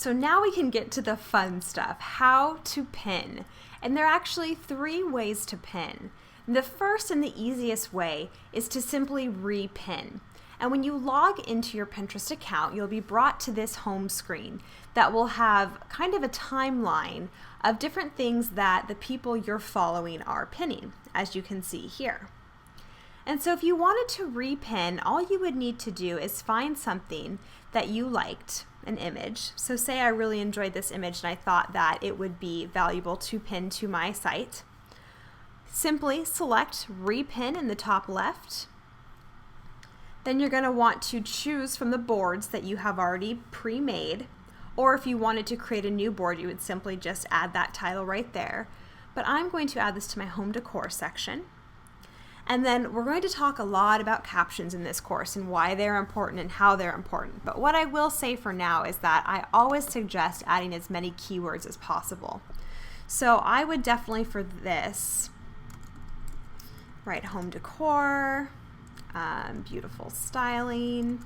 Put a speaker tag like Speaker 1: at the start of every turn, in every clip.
Speaker 1: So now we can get to the fun stuff, how to pin. And there are actually 3 ways to pin. The first and the easiest way is to simply repin. And when you log into your Pinterest account, you'll be brought to this home screen that will have kind of a timeline of different things that the people you're following are pinning, as you can see here. And so if you wanted to repin, all you would need to do is find something that you liked, an image. So say I really enjoyed this image and I thought that it would be valuable to pin to my site. Simply select repin in the top left. Then you're going to want to choose from the boards that you have already pre-made, or if you wanted to create a new board, you would simply just add that title right there. But I'm going to add this to my home decor section. And then we're going to talk a lot about captions in this course and why they're important and how they're important. But what I will say for now is that I always suggest adding as many keywords as possible. So I would definitely for this write home decor, beautiful styling,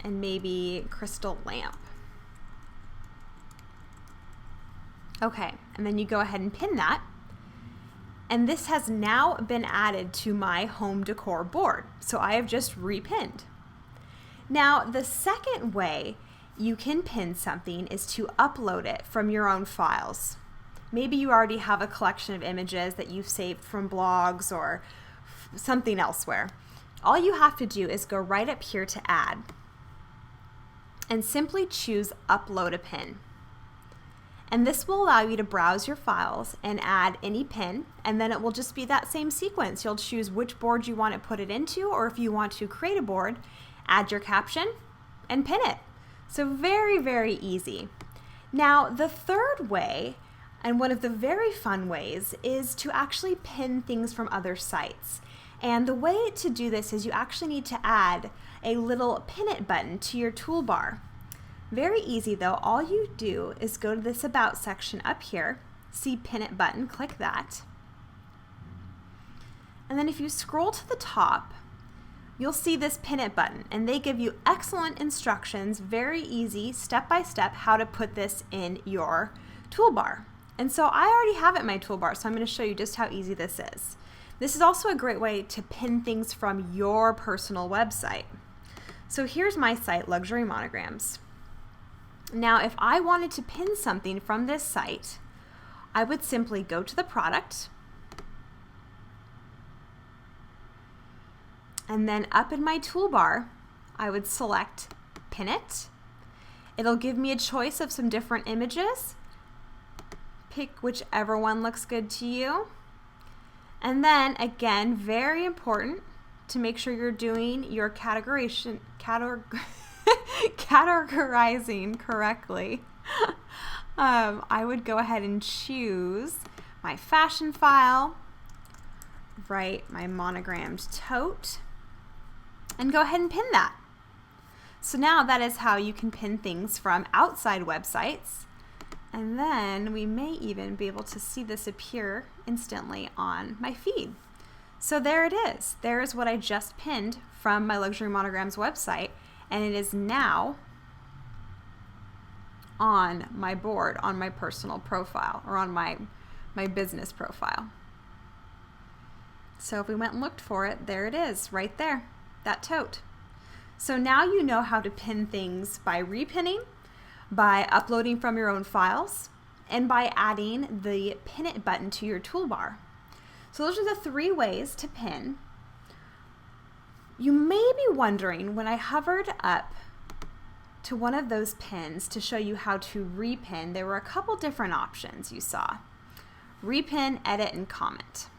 Speaker 1: and maybe crystal lamp. Okay, and then you go ahead and pin that. And this has now been added to my home decor board. So I have just repinned. Now, the second way you can pin something is to upload it from your own files. Maybe you already have a collection of images that you've saved from blogs or something elsewhere. All you have to do is go right up here to add and simply choose upload a pin. And this will allow you to browse your files and add any pin, and then it will just be that same sequence. You'll choose which board you want to put it into, or if you want to create a board, add your caption and pin it. So very, very easy. Now, the third way, and one of the very fun ways, is to actually pin things from other sites. And the way to do this is you actually need to add a little pin it button to your toolbar. Very easy though. All you do is go to this about section up here, see pin it button, click that. And then if you scroll to the top, you'll see this pin it button, and they give you excellent instructions, very easy, step by step, how to put this in your toolbar. And so I already have it in my toolbar, so I'm going to show you just how easy this is. This is also a great way to pin things from your personal website. So here's my site, Luxury Monograms. Now, if I wanted to pin something from this site, I would simply go to the product, and then up in my toolbar, I would select pin it. It'll give me a choice of some different images. Pick whichever one looks good to you. And then again, very important to make sure you're doing your categorizing correctly. I would go ahead and choose my fashion file, write my monogrammed tote, and go ahead and pin that. So now that is how you can pin things from outside websites. And then we may even be able to see this appear instantly on my feed. So there it is. There is what I just pinned from my Luxury Monograms website, and it is now on my board, on my personal profile, or on my business profile. So if we went and looked for it, there it is, right there, that tote. So now you know how to pin things by repinning, by uploading from your own files, and by adding the pin it button to your toolbar. So those are the 3 ways to pin. You may be wondering, when I hovered up to one of those pins to show you how to repin, there were a couple different options you saw. Repin, edit, and comment.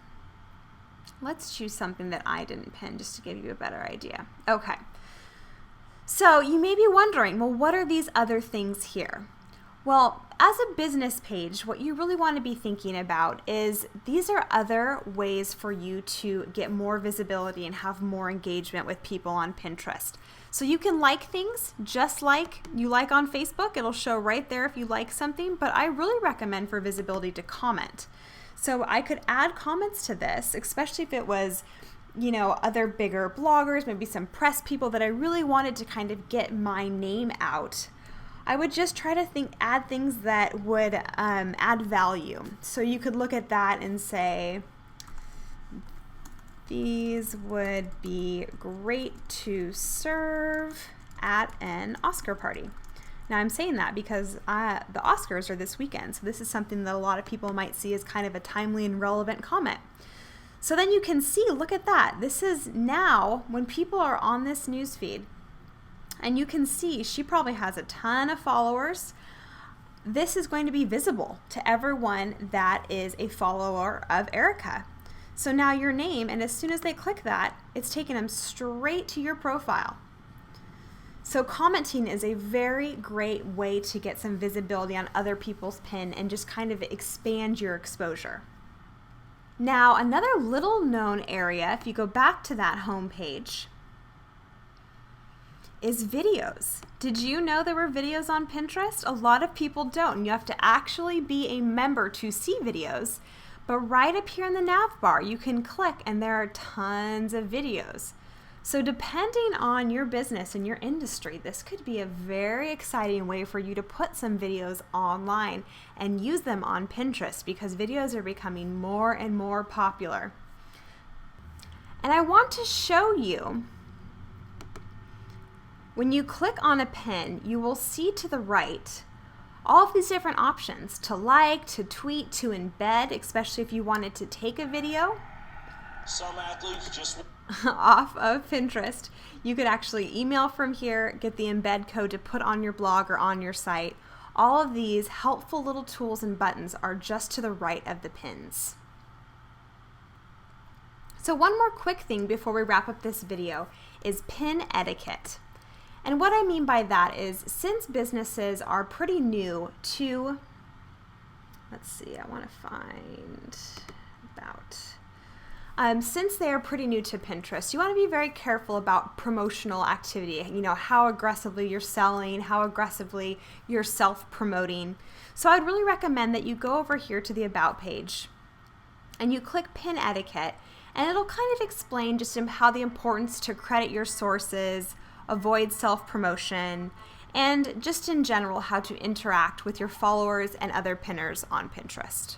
Speaker 1: Let's choose something that I didn't pin just to give you a better idea. Okay. So you may be wondering, well, what are these other things here? Well, as a business page, what you really want to be thinking about is these are other ways for you to get more visibility and have more engagement with people on Pinterest. So you can like things just like you like on Facebook. It'll show right there if you like something, but I really recommend for visibility to comment. So I could add comments to this, especially if it was, you know, other bigger bloggers, maybe some press people that I really wanted to kind of get my name out I would just try to add things that would add value. So you could look at that and say, these would be great to serve at an Oscar party. Now I'm saying that because the Oscars are this weekend, so this is something that a lot of people might see as kind of a timely and relevant comment. So then you can see, look at that. This is now when people are on this newsfeed, and you can see she probably has a ton of followers. This is going to be visible to everyone that is a follower of Erica. So now your name, and as soon as they click that, it's taking them straight to your profile. So commenting is a very great way to get some visibility on other people's pin and just kind of expand your exposure. Now, another little known area, if you go back to that home page, is videos. Did you know there were videos on Pinterest? A lot of people don't, and you have to actually be a member to see videos. But right up here in the nav bar, you can click and there are tons of videos. So depending on your business and your industry, this could be a very exciting way for you to put some videos online and use them on Pinterest, because videos are becoming more and more popular. And I want to show you, when you click on a pin, you will see to the right all of these different options to like, to tweet, to embed, especially if you wanted to take a video.
Speaker 2: Some athletes just
Speaker 1: off of Pinterest. You could actually email from here, get the embed code to put on your blog or on your site. All of these helpful little tools and buttons are just to the right of the pins. So one more quick thing before we wrap up this video is pin etiquette. And what I mean by that is, since businesses are pretty new to, let's see, I want to find about, since they are pretty new to Pinterest, you want to be very careful about promotional activity, you know, how aggressively you're selling, how aggressively you're self-promoting. So I'd really recommend that you go over here to the About page and you click Pin Etiquette, and it'll kind of explain just how the importance to credit your sources, avoid self-promotion, and just in general how to interact with your followers and other pinners on Pinterest.